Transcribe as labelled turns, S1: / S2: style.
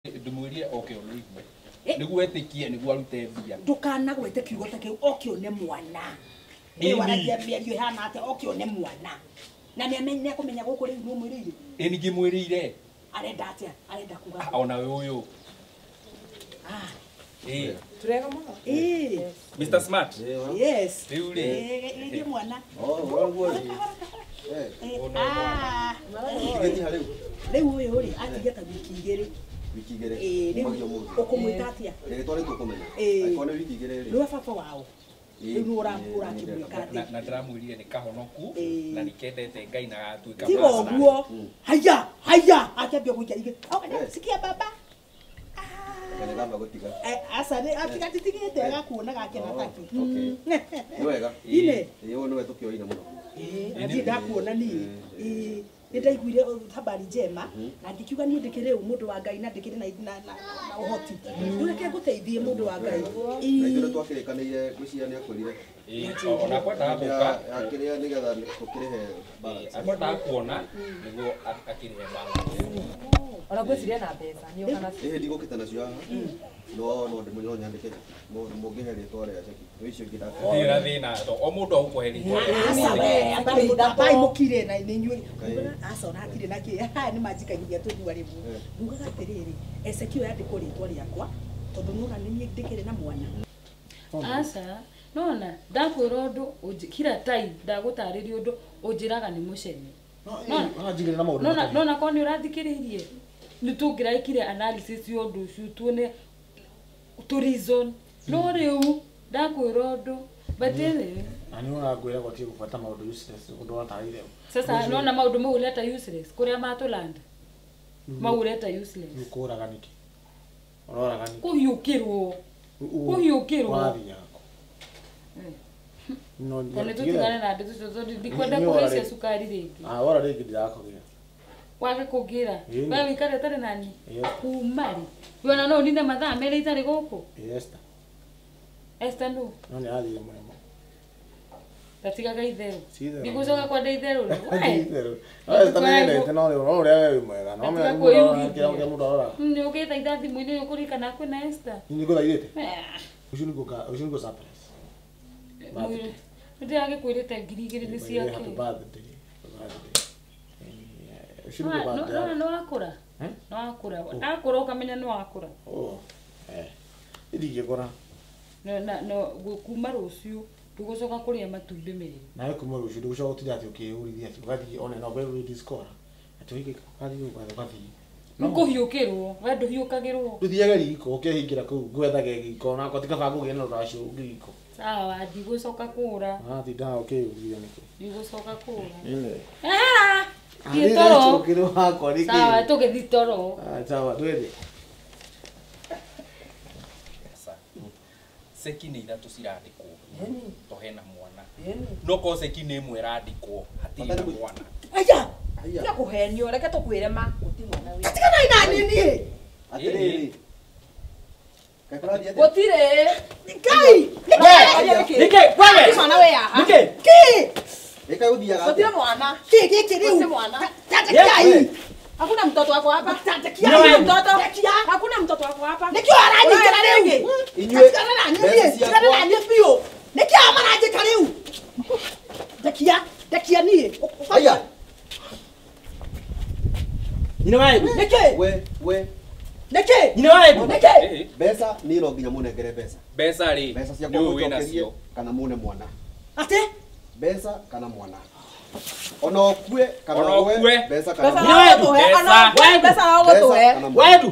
S1: Ndumuirie oke oniigwe. Niguo etikie niguo arute mbia.
S2: Ndukana gwete kiugo ta kiu oke one mwana. Ni waragia mĩario hana ate oke one mwana. Na nĩ akumenya guku ri ngu mwirire.
S1: Ĩ ningi mwirire.
S2: Arenda atia? Arenda kuga.
S1: Ona we uyu.
S2: Turega muno.
S1: Mr. Smart.
S2: Yes.
S1: Riu ri.
S2: Ni mwana.
S3: Waguo. Geti hariu.
S2: Riu uyu ri atigia ta wiki igiri.
S3: Wiki igiri.
S2: Ukumwita atia?
S3: Twarĩtwo kũmenya. Aikone wiki igiri ri.
S2: Nĩ baba wao. Riu ũrakĩmwĩka atĩa?
S1: Na ndĩramwĩrire nĩ kahonoku na nĩkendete Ngai na gatuĩka.
S2: Tiga ũguo. Haya akĩambia gũikia igĩ. Sikia baba.
S3: Nĩgamba gũtiga.
S2: Asante atiga titigĩte agakuona gakena taki.
S3: Okay. Nĩ wega.
S2: Ine.
S3: Ũyũ nĩwe tũkĩoine mũno.
S2: Ndiĩ ndakuona niĩ. Nĩ ndaiguire habari njema na ndikiuga niĩ ndĩkĩrĩ mũndũ wa Ngai na ndĩkĩrĩ na ũhoti. Ndũreke ngũteithie mũndũ wa Ngai.
S3: Na ithuĩ twakĩrĩkanĩire gwĩciria nĩ akwĩrire.
S1: Ona kwendaga gũka.
S3: Akĩrĩa nĩgetha tũkĩrĩhe balance.
S1: Akwendaga kuona nĩguo akĩrĩhe balance.
S4: Ona gwĩciria na mbeca nĩ ũkana.
S3: Ndigũkĩte nacio haha. No ndĩmũnyoro nyandĩke. Mũngĩhe rĩtwa rĩa ceki. Wĩcio ngĩdaka.
S1: Thĩna thĩna to o mũndũ agũkũhe rĩtwa.
S2: Abai mũkire na nĩ inyuĩ. Acona atire na kĩ. Nĩ manjikagia tũthua rĩmwe. Ngugaga atĩrĩrĩ. Esekio yandĩkwo rĩtwa rĩakwa tondũ nũra nĩ niĩ ndĩkĩrĩ na mwana.
S4: Aca nona ndakwĩra ũndũ kila time ndagũtarĩria ũndũ ũnjĩraga nĩ mũcene. Nona ko nĩ ũrathikĩrĩirie nĩ tũngĩraikire analysis ya ũndũ ũcio tuone to reason no rĩu ndakwĩra ũndũ batĩrĩ
S5: ani ũrangwĩra gũtiĩ gũbata maũndũ useless ũndũ watarire.
S4: Sasa nona maũndũ mau leta useless kũrĩa matũlanda mau leta useless
S5: ũkũraga nĩkĩ ũroraga nĩkĩ
S4: kũhiũkĩrwo
S5: wathi yako
S4: no nĩ tũtigane na andũ tũcio ndikwenda kũrĩcia cukari rĩngĩ
S5: wora rĩngĩ ndirakũgĩra
S4: wage kũngĩra we wĩikare ũtarĩ nani kuma rĩ wona no ninde mathaa merĩ itarĩ gũkũ Esther no
S5: nĩ athire mũremo
S4: tatigaga itherũ ndigũcoka kwenda itherũ
S5: Esther nĩ endete no ũrĩa we mwega no kĩrĩa mũndũ arora
S4: nĩ ũgĩthaitha thimũ-inĩ ũkũririkana kwĩna Esther
S5: nĩ ngũthaithĩte ũcio nĩ surprise
S4: ndĩragĩkwĩrĩte ngiri igĩrĩ nĩ ciake no wakũra ndakũra ũkamenya nĩ wakũra
S5: ndingĩkũra
S4: no kuma rũciũ ndũgũcoka kũrĩa matumbĩ merĩ
S5: nawe kuma rũciũ ndũgũcoka gũtinda atĩ ũkĩũrithia atĩ ũgathiĩ ona no beru discover atĩ ũgathiĩ
S4: nĩkũhiũkĩrwo we ndũhiũkagĩrwo
S5: ndũthiage riko ũkehingĩra kũu ngwethage giko na kotika bangu gena rũracio ngiko
S4: sawa ndigũcoka kũra
S5: tindaga ũkĩũrithia nĩkĩ
S4: ndigũcoka kũra
S5: sawa
S4: tũgĩthiĩ toro
S5: sawa twende
S1: Seki nĩ ithatũ cirandĩkwo to hena mwana no ko seki nĩ ĩmwe ĩrandĩkwo hatirĩ na mwana.
S2: Aya
S4: kũhenio reke tũkwĩre ma gũti mwana wĩ
S2: katika na nini
S3: atĩrĩrĩ
S4: gũtirĩ
S2: Ngai
S4: nĩkĩ wewe mwana wĩ haha
S2: nĩkĩ
S3: reka ũthiaga
S4: gũtirĩ mwana
S2: kĩ rĩu
S4: mwana
S2: Ngai
S4: hakuna mtoto wako hapa hakuna mtoto wako hapa
S2: nikio aranjikana rĩu
S3: inyuĩ
S2: tikana na niĩ biũ nikio amaranjika rĩu ndekia niĩ
S3: aya
S1: nyina wae
S2: nĩkĩ
S3: we
S2: nĩkĩ
S1: nyina wae
S2: nĩkĩ
S3: mbeca nĩ no nginya mũnengere
S1: mbeca rĩ
S3: mbeca cia
S1: wĩnacio
S3: kana mune mwana
S2: ate
S3: mbeca kana mwana ona okue kana
S1: mbeca
S3: mbeca kana
S4: mbeca wa gũtũhe
S3: mwana
S4: mbeca wa gũtũhe
S1: Wa Edu